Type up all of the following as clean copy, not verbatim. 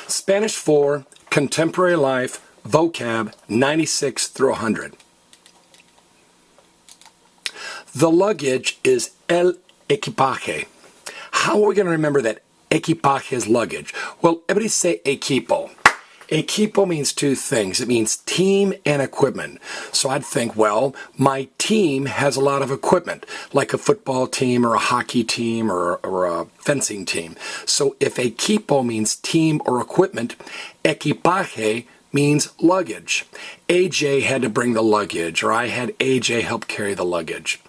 Spanish 4, Contemporary Life, Vocab 96 through 100. The luggage is el equipaje. How are we going to remember that equipaje is luggage? Well, everybody say equipo. Equipo means two things. It means team and equipment. So I'd think, well, my team has a lot of equipment, like a football team or a hockey team or a fencing team. So if equipo means team or equipment, equipaje means luggage. AJ had to bring the luggage, or I had AJ help carry the luggage.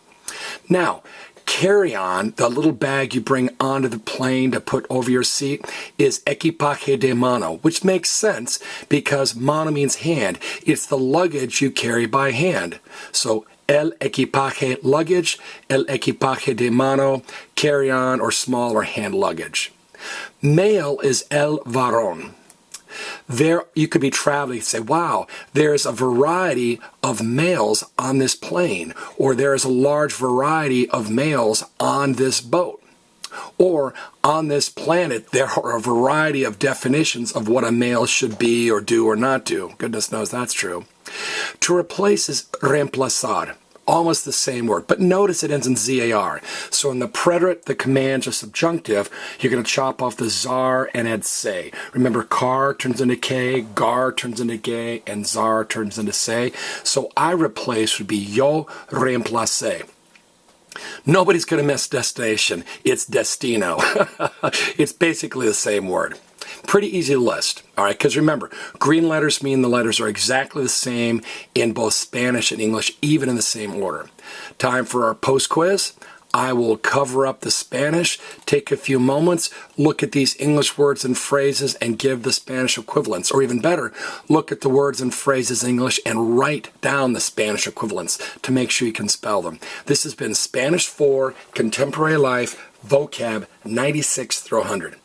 Now, carry-on, the little bag you bring onto the plane to put over your seat, is equipaje de mano, which makes sense because mano means hand. It's the luggage you carry by hand. So, el equipaje luggage, el equipaje de mano, carry-on or small or hand luggage. Male is el varón. There, you could be traveling and say, wow, there's a variety of males on this plane, or there is a large variety of males on this boat, or on this planet, there are a variety of definitions of what a male should be or do or not do. Goodness knows that's true. To replace is reemplazar. Almost the same word, but notice it ends in ZAR. So in the preterite, the commands are subjunctive. You're going to chop off the zar and add say. Remember, car turns into K, gar turns into gay, and zar turns into say. So I replace would be yo reemplace. Nobody's going to miss destination. It's destino. It's basically the same word. Pretty easy to list, all right? Because remember, green letters mean the letters are exactly the same in both Spanish and English, even in the same order. Time for our post-quiz. I will cover up the Spanish, take a few moments, look at these English words and phrases, and give the Spanish equivalents. Or even better, look at the words and phrases in English and write down the Spanish equivalents to make sure you can spell them. This has been Spanish 4, Contemporary Life, Vocab 96 through 100.